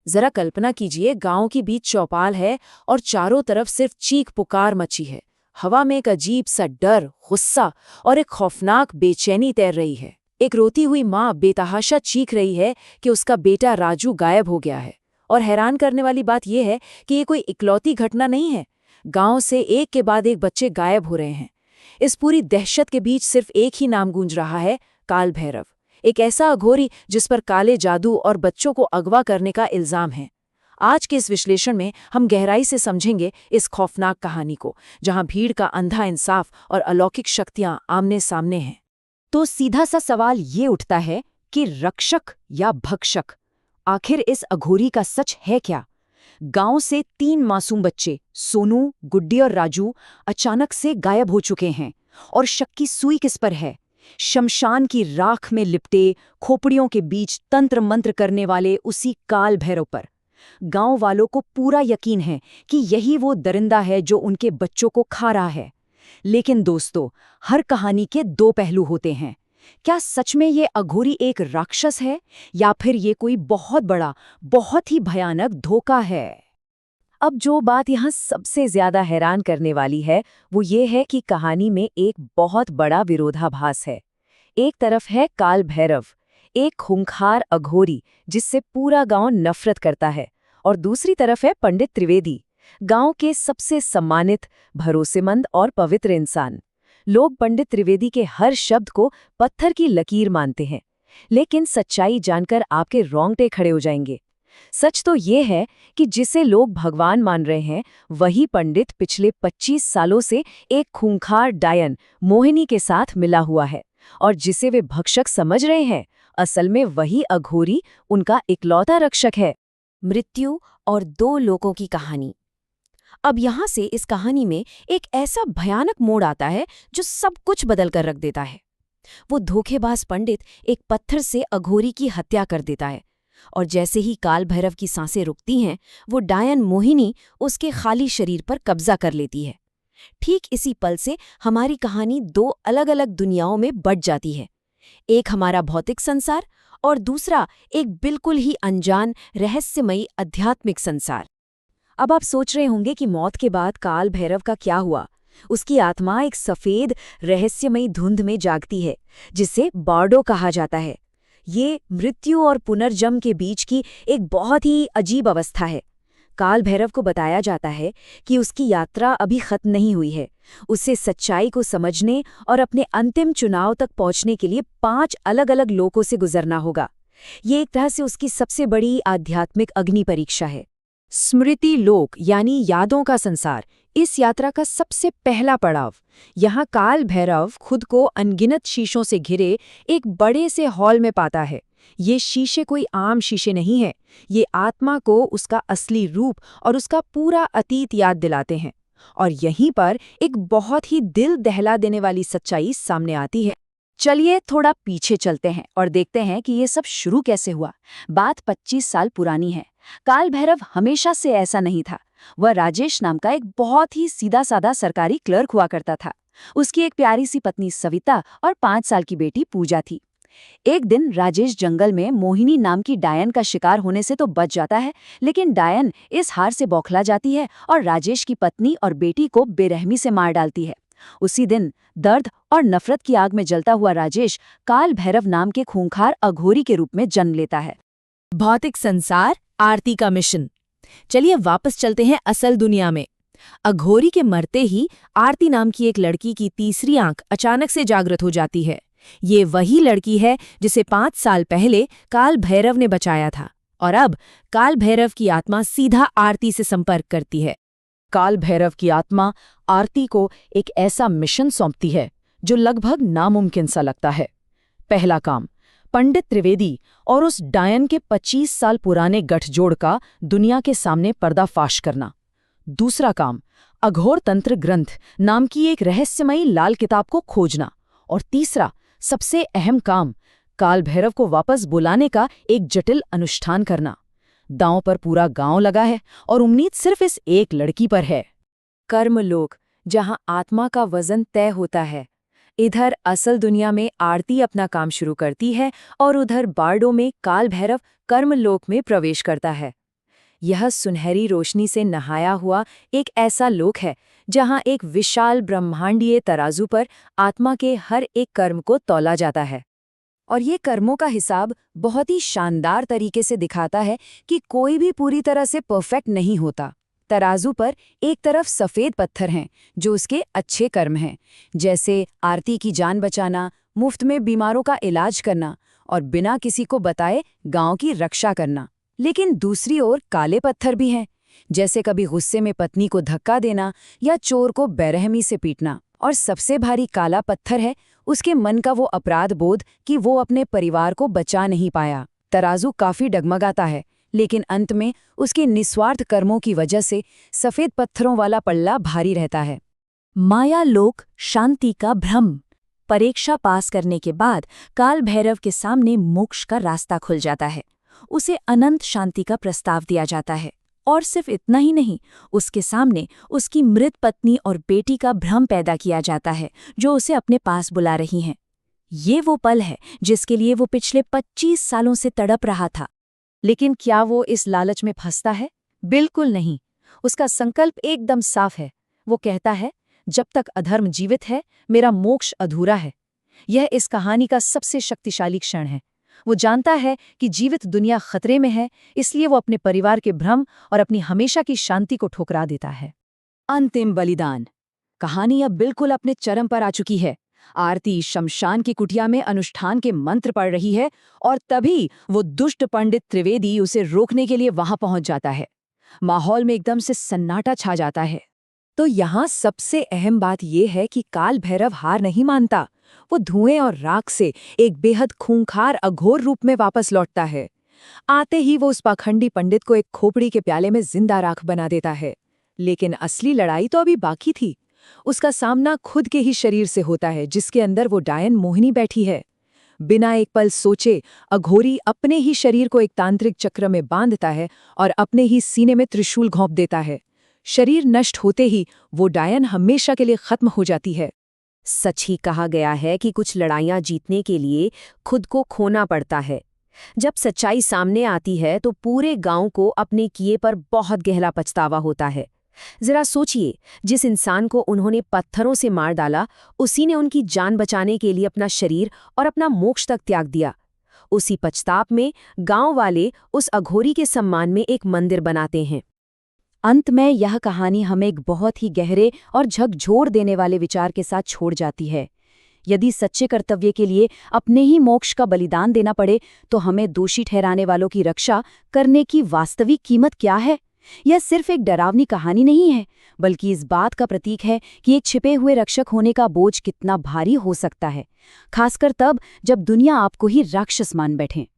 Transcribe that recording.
जरा कल्पना कीजिए, गांव के बीच चौपाल है और चारों तरफ सिर्फ चीख पुकार मची है। हवा में एक अजीब सा डर, गुस्सा और एक खौफनाक बेचैनी तैर रही है। एक रोती हुई माँ बेतहाशा चीख रही है कि उसका बेटा राजू गायब हो गया है। और हैरान करने वाली बात यह है कि ये कोई इकलौती घटना नहीं है। गांव से एक के बाद एक बच्चे गायब हो रहे हैं। इस पूरी दहशत के बीच सिर्फ एक ही नाम गूंज रहा है, काल भैरव। एक ऐसा अघोरी जिस पर काले जादू और बच्चों को अगवा करने का इल्जाम है। आज के इस विश्लेषण में हम गहराई से समझेंगे इस खौफनाक कहानी को, जहां भीड़ का अंधा इंसाफ और अलौकिक शक्तियां आमने सामने हैं। तो सीधा सा सवाल ये उठता है कि रक्षक या भक्षक, आखिर इस अघोरी का सच है क्या? गांव से 3 मासूम बच्चे सोनू, गुड्डी और राजू अचानक से गायब हो चुके हैं। और शक की सुई किस पर है? शमशान की राख में लिपटे, खोपड़ियों के बीच तंत्र मंत्र करने वाले उसी काल भैरव पर। गांव वालों को पूरा यकीन है कि यही वो दरिंदा है जो उनके बच्चों को खा रहा है। लेकिन दोस्तों, हर कहानी के 2 पहलू होते हैं। क्या सच में ये अघोरी एक राक्षस है, या फिर ये कोई बहुत बड़ा, बहुत ही भयानक धोखा है? अब जो बात यहाँ सबसे ज्यादा हैरान करने वाली है, वो ये है कि कहानी में एक बहुत बड़ा विरोधाभास है। एक तरफ है काल भैरव, एक खूंखार अघोरी जिससे पूरा गांव नफरत करता है, और दूसरी तरफ है पंडित त्रिवेदी, गांव के सबसे सम्मानित, भरोसेमंद और पवित्र इंसान। लोग पंडित त्रिवेदी के हर शब्द को पत्थर की लकीर मानते हैं, लेकिन सच्चाई जानकर आपके रोंगटे खड़े हो जाएंगे। सच तो ये है कि जिसे लोग भगवान मान रहे हैं, वही पंडित पिछले 25 सालों से एक खूंखार डायन मोहिनी के साथ मिला हुआ है, और जिसे वे भक्षक समझ रहे हैं, असल में वही अघोरी उनका इकलौता रक्षक है। मृत्यु और 2 लोगों की कहानी। अब यहाँ से इस कहानी में एक ऐसा भयानक मोड़ आता है जो सब कुछ बदल कर रख देता है। वो धोखेबाज पंडित एक पत्थर से अघोरी की हत्या कर देता है, और जैसे ही काल भैरव की सांसें रुकती हैं, वो डायन मोहिनी उसके खाली शरीर पर कब्जा कर लेती है। ठीक इसी पल से हमारी कहानी 2 अलग-अलग दुनियाओं में बँट जाती है। एक हमारा भौतिक संसार और दूसरा एक बिल्कुल ही अनजान, रहस्यमयी आध्यात्मिक संसार। अब आप सोच रहे होंगे कि मौत के बाद काल भैरव का क्या हुआ? उसकी आत्मा एक सफेद, रहस्यमयी धुंध में जागती है, जिसे बार्डो कहा जाता है। ये मृत्यु और पुनर्जन्म के बीच की एक बहुत ही अजीब अवस्था है। काल भैरव को बताया जाता है कि उसकी यात्रा अभी खत्म नहीं हुई है। उसे सच्चाई को समझने और अपने अंतिम चुनाव तक पहुंचने के लिए 5 अलग-अलग लोकों से गुजरना होगा। ये एक तरह से उसकी सबसे बड़ी आध्यात्मिक अग्नि परीक्षा है। स्मृति लोक यानी यादों का संसार इस यात्रा का सबसे पहला पड़ाव। यहाँ काल भैरव खुद को अनगिनत शीशों से घिरे एक बड़े से हॉल में पाता है। ये शीशे कोई आम शीशे नहीं है। ये आत्मा को उसका असली रूप और उसका पूरा अतीत याद दिलाते हैं। और यहीं पर एक बहुत ही दिल दहला देने वाली सच्चाई सामने आती है। चलिए थोड़ा पीछे चलते हैं और देखते हैं कि ये सब शुरू कैसे हुआ। बात 25 साल पुरानी है। काल भैरव हमेशा से ऐसा नहीं था। वह राजेश नाम का एक बहुत ही सीधा-साधा सरकारी क्लर्क हुआ करता था। उसकी एक प्यारी सी पत्नी सविता और 5 साल की बेटी पूजा थी। एक दिन राजेश जंगल में मोहिनी नाम की डायन का शिकार होने से तो बच जाता है, लेकिन डायन इस हार से बौखला जाती है और राजेश की पत्नी और बेटी को बेरहमी से मार डालती है। उसी दिन दर्द और नफरत की आग में जलता हुआ राजेश काल भैरव नाम के खूंखार अघोरी के रूप में जन्म लेता है। भौतिक संसार, आरती का मिशन। चलिए वापस चलते हैं असल दुनिया में। अघोरी के मरते ही आरती नाम की एक लड़की की तीसरी आंख अचानक से जागृत हो जाती है। ये वही लड़की है जिसे 5 साल पहले काल भैरव ने बचाया था, और अब काल भैरव की आत्मा सीधा आरती से संपर्क करती है। काल भैरव की आत्मा आरती को एक ऐसा मिशन सौंपती है जो लगभग नामुमकिन सा लगता है। पहला काम, पंडित त्रिवेदी और उस डायन के 25 साल पुराने गठजोड़ का दुनिया के सामने पर्दाफाश करना। दूसरा काम, अघोर तंत्र ग्रंथ नाम की एक रहस्यमयी लाल किताब को खोजना। और तीसरा, सबसे अहम काम, काल भैरव को वापस बुलाने का एक जटिल अनुष्ठान करना। दांव पर पूरा गांव लगा है और उम्मीद सिर्फ इस एक लड़की पर है। कर्मलोक, जहां आत्मा का वजन तय होता है। इधर असल दुनिया में आरती अपना काम शुरू करती है और उधर बार्डो में काल भैरव कर्मलोक में प्रवेश करता है। यह सुनहरी रोशनी से नहाया हुआ एक ऐसा लोक है जहां एक विशाल ब्रह्मांडीय तराजू पर आत्मा के हर एक कर्म को तौला जाता है। और ये कर्मों का हिसाब बहुत ही शानदार तरीके से दिखाता है कि कोई भी पूरी तरह से परफेक्ट नहीं होता। तराजू पर एक तरफ सफ़ेद पत्थर हैं जो उसके अच्छे कर्म हैं, जैसे आरती की जान बचाना, मुफ्त में बीमारों का इलाज करना और बिना किसी को बताए गांव की रक्षा करना। लेकिन दूसरी ओर काले पत्थर भी हैं, जैसे कभी गुस्से में पत्नी को धक्का देना या चोर को बेरहमी से पीटना। और सबसे भारी काला पत्थर है उसके मन का वो अपराध बोध कि वो अपने परिवार को बचा नहीं पाया। तराजू काफी डगमगाता है, लेकिन अंत में उसके निस्वार्थ कर्मों की वजह से सफ़ेद पत्थरों वाला पल्ला भारी रहता है। माया लोक शांति का भ्रम। परीक्षा पास करने के बाद काल भैरव के सामने मोक्ष का रास्ता खुल जाता है। उसे अनंत शांति का प्रस्ताव दिया जाता है। और सिर्फ इतना ही नहीं, उसके सामने उसकी मृत पत्नी और बेटी का भ्रम पैदा किया जाता है जो उसे अपने पास बुला रही हैं। ये वो पल है जिसके लिए वो पिछले 25 सालों से तड़प रहा था। लेकिन क्या वो इस लालच में फंसता है? बिल्कुल नहीं। उसका संकल्प एकदम साफ है। वो कहता है, जब तक अधर्म जीवित है मेरा मोक्ष अधूरा है। यह इस कहानी का सबसे शक्तिशाली क्षण है। वो जानता है कि जीवित दुनिया खतरे में है, इसलिए वो अपने परिवार के भ्रम और अपनी हमेशा की शांति को ठुकरा देता है। अंतिम बलिदान। कहानी अब बिल्कुल अपने चरम पर आ चुकी है। आरती शमशान की कुटिया में अनुष्ठान के मंत्र पढ़ रही है और तभी वो दुष्ट पंडित त्रिवेदी उसे रोकने के लिए वहां पहुंच जाता है। माहौल में एकदम से सन्नाटा छा जाता है। तो यहाँ सबसे अहम बात यह है कि काल भैरव हार नहीं मानता। वो धुएं और राख से एक बेहद खूंखार अघोर रूप में वापस लौटता है। आते ही वो उस पाखंडी पंडित को एक खोपड़ी के प्याले में जिंदा राख बना देता है। लेकिन असली लड़ाई तो अभी बाकी थी। उसका सामना खुद के ही शरीर से होता है, जिसके अंदर वो डायन मोहिनी बैठी है। बिना एक पल सोचे अघोरी अपने ही शरीर को एक तांत्रिक चक्र में बांधता है और अपने ही सीने में त्रिशूल घोंप देता है। शरीर नष्ट होते ही वो डायन हमेशा के लिए खत्म हो जाती है। सच ही कहा गया है कि कुछ लड़ाइयां जीतने के लिए खुद को खोना पड़ता है। जब सच्चाई सामने आती है तो पूरे गांव को अपने किए पर बहुत गहरा पछतावा होता है। जरा सोचिए, जिस इंसान को उन्होंने पत्थरों से मार डाला, उसी ने उनकी जान बचाने के लिए अपना शरीर और अपना मोक्ष तक त्याग दिया। उसी पछताप में गांव वाले उस अघोरी के सम्मान में एक मंदिर बनाते हैं। अंत में यह कहानी हमें एक बहुत ही गहरे और झकझोर देने वाले विचार के साथ छोड़ जाती है। यदि सच्चे कर्तव्य के लिए अपने ही मोक्ष का बलिदान देना पड़े तो हमें दोषी ठहराने वालों की रक्षा करने की वास्तविक कीमत क्या है? यह सिर्फ एक डरावनी कहानी नहीं है, बल्कि इस बात का प्रतीक है कि एक छिपे हुए रक्षक होने का बोझ कितना भारी हो सकता है, खासकर तब जब दुनिया आपको ही राक्षस मान बैठे।